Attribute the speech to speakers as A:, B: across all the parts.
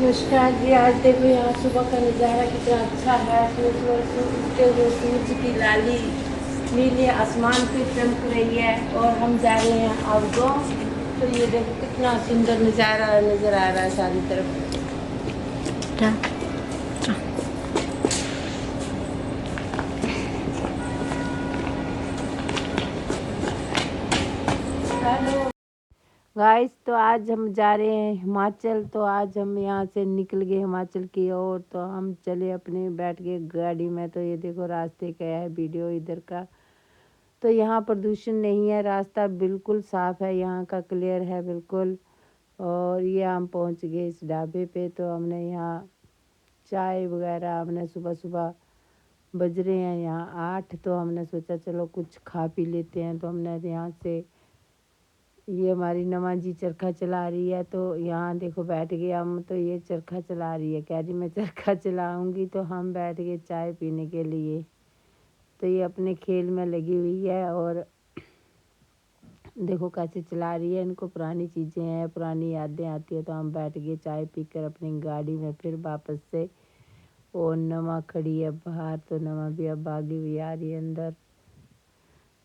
A: नमस्कार जी। आज देखो यहाँ सुबह का नज़ारा कितना अच्छा है। उगते हुए सूरज की लाली नीले आसमान पे चमक रही है और हम जा रहे हैं आउटडोर। तो ये देखो कितना सुंदर नज़ारा नज़र आ रहा है चारों तरफ। हेलो गाइस, तो आज हम जा रहे हैं हिमाचल। तो आज हम यहाँ से निकल गए हिमाचल की ओर। तो हम चले अपने बैठ गए गाड़ी में। तो ये देखो रास्ते का है वीडियो इधर का। तो यहाँ प्रदूषण नहीं है, रास्ता बिल्कुल साफ़ है, यहाँ का क्लियर है बिल्कुल। और ये हम पहुँच गए इस ढाबे पे। तो हमने यहाँ चाय वगैरह हमने सुबह सुबह बज रहे हैं यहाँ 8। तो हमने सोचा चलो कुछ खा पी लेते हैं। तो हमने यहाँ से ये हमारी नमाजी चरखा चला रही है। तो यहाँ देखो बैठ गए हम। तो ये चरखा चला रही है, कह रही मैं चरखा चलाऊंगी। तो हम बैठ गए चाय पीने के लिए। तो ये अपने खेल में लगी हुई है और देखो कैसे चला रही है। इनको पुरानी चीज़ें हैं, पुरानी यादें आती है। तो हम बैठ गए चाय पीकर अपनी गाड़ी में फिर वापस से। और नमा खड़ी है बाहर। तो नमा भी अब भागी हुई आ रही है अंदर।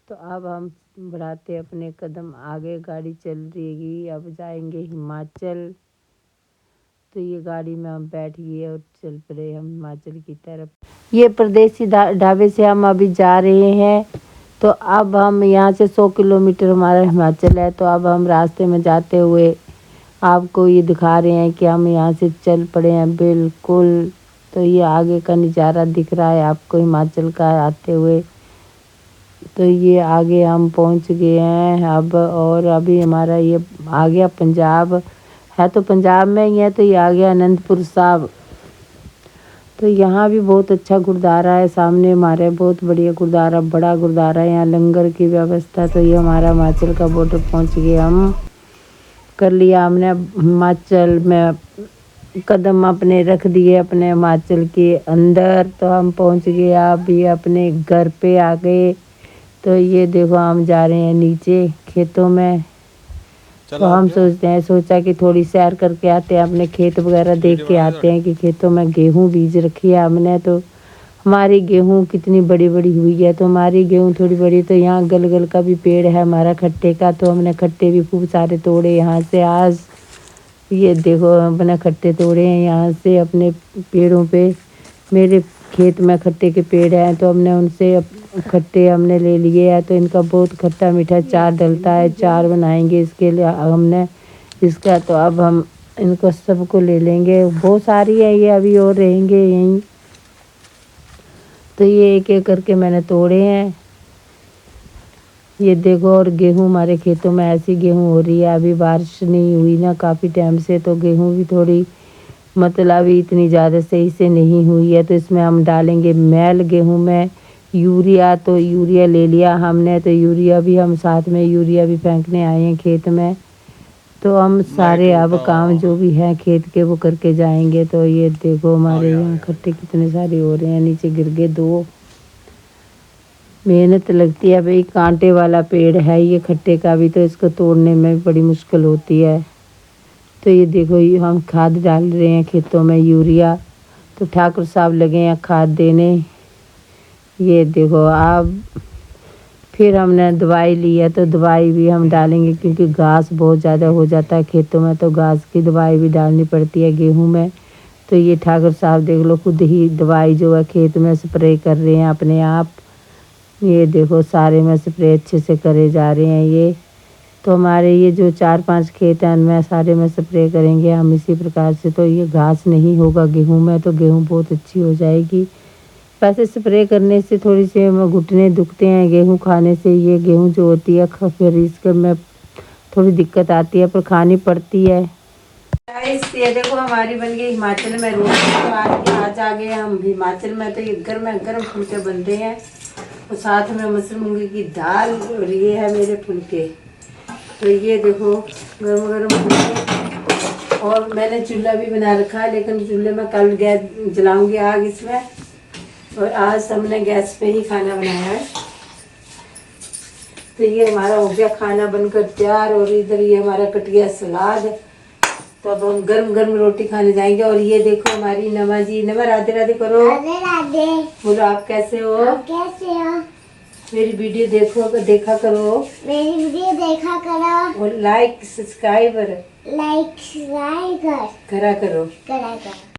A: तो अब हम बढ़ाते अपने कदम आगे, गाड़ी चल रही। अब जाएंगे हिमाचल। तो ये गाड़ी में हम बैठ गए और चल पड़े हम हिमाचल की तरफ। ये परदेसी ढाबे से हम अभी जा रहे हैं। तो अब हम यहाँ से 100 किलोमीटर हमारा हिमाचल है। तो अब हम रास्ते में जाते हुए आपको ये दिखा रहे हैं कि हम यहाँ से चल पड़े हैं बिल्कुल। तो ये आगे का नज़ारा दिख रहा है आपको हिमाचल का आते हुए। तो ये आगे हम पहुँच गए हैं अब। और अभी हमारा ये आ गया पंजाब है। तो पंजाब में ही है। तो ये आ गया अनंतपुर साहिब। तो यहाँ भी बहुत अच्छा गुरुद्वारा है। सामने हमारे बहुत बढ़िया गुरुद्वारा, बड़ा गुरुद्वारा है। यहाँ लंगर की व्यवस्था। तो ये हमारा हिमाचल का बॉर्डर पहुँच गए हम। कर लिया हमने हिमाचल में कदम अपने रख दिए अपने हिमाचल के अंदर। तो हम पहुँच गए अभी अपने घर पे आ गए। तो ये देखो हम जा रहे हैं नीचे खेतों में। तो हम सोचा कि थोड़ी सैर करके आते हैं, अपने खेत वगैरह देख के आते हैं कि खेतों में गेहूं बीज रखी है हमने। तो हमारी गेहूं कितनी बड़ी बड़ी हुई है। तो हमारी गेहूं थोड़ी बड़ी। तो यहाँ गलगल का भी पेड़ है हमारा खट्टे का। तो हमने खट्टे भी खूब सारे तोड़े यहाँ से आज। ये देखो अपने खट्टे तोड़े हैं यहाँ से अपने पेड़ों पे। मेरे खेत में खट्टे के पेड़ हैं। तो हमने उनसे खट्टे हमने ले लिए हैं। तो इनका बहुत खट्टा मीठा चार डलता है। चार बनाएंगे इसके लिए हमने इसका। तो अब हम इनको सबको ले लेंगे। बहुत सारी है ये, अभी और रहेंगे यहीं। तो ये एक एक करके मैंने तोड़े हैं। ये देखो और गेहूं हमारे खेतों में ऐसी गेहूं हो रही है। अभी बारिश नहीं हुई ना काफ़ी टाइम से। तो गेहूं भी थोड़ी मतलब इतनी ज़्यादा सही से नहीं हुई है। तो इसमें हम डालेंगे मैल गेहूं में यूरिया। तो यूरिया ले लिया हमने। तो यूरिया भी हम साथ में यूरिया भी फेंकने आए हैं खेत में। तो हम सारे अब काम जो भी है खेत के वो करके जाएंगे। तो ये देखो हमारे यहाँ खट्टे कितने सारे हो रहे हैं। नीचे गिर गए 2। मेहनत लगती है भाई, कांटे वाला पेड़ है ये खट्टे का भी। तो इसको तोड़ने में बड़ी मुश्किल होती है। तो ये देखो ये हम खाद डाल रहे हैं खेतों में यूरिया। तो ठाकुर साहब लगे हैं खाद देने। ये देखो अब फिर हमने दवाई ली है। तो दवाई भी हम डालेंगे क्योंकि घास बहुत ज़्यादा हो जाता है खेतों में। तो घास की दवाई भी डालनी पड़ती है गेहूं में। तो ये ठाकुर साहब देख लो खुद ही दवाई जो है खेत में स्प्रे कर रहे हैं अपने आप। ये देखो सारे में स्प्रे अच्छे से करे जा रहे हैं ये। तो हमारे ये जो 4-5 खेत हैं उनमें सारे में स्प्रे करेंगे हम इसी प्रकार से। तो ये घास नहीं होगा गेहूं में। तो गेहूं बहुत अच्छी हो जाएगी। वैसे स्प्रे करने से थोड़ी सी घुटने दुखते हैं गेहूं खाने से। ये गेहूं जो होती है फिर इसके में थोड़ी दिक्कत आती है पर खानी पड़ती है। ये देखो हमारी बन गई हिमाचल में रोटी। तो आज आ गए हम हिमाचल में। तो ये गर्म फुलके बनते हैं। तो साथ में मसूर मूंगी की दाल और ये है मेरे फुलके। तो ये देखो गरम फुलके। और मैंने चूल्हा भी बना रखा है, लेकिन चूल्हे में कल गैस जलाऊंगी आग इसमें। और आज हमने गैस पे ही खाना बनाया है। तो ये हमारा हो गया खाना बनकर तैयार। और इधर ये हमारा कट गया सलाद। तो अब हम गरम गरम रोटी खाने जाएंगे। और ये देखो हमारी नमा जी। नमा राधे राधे करो।
B: राधे राधे।
A: बोलो आप कैसे हो?
B: आप कैसे हो?
A: मेरी वीडियो देखा करो।
B: मेरी वीडियो देखा करो।
A: और लाइक सब्सक्राइब
B: लाइक करा
A: करा करो।
B: करा करो।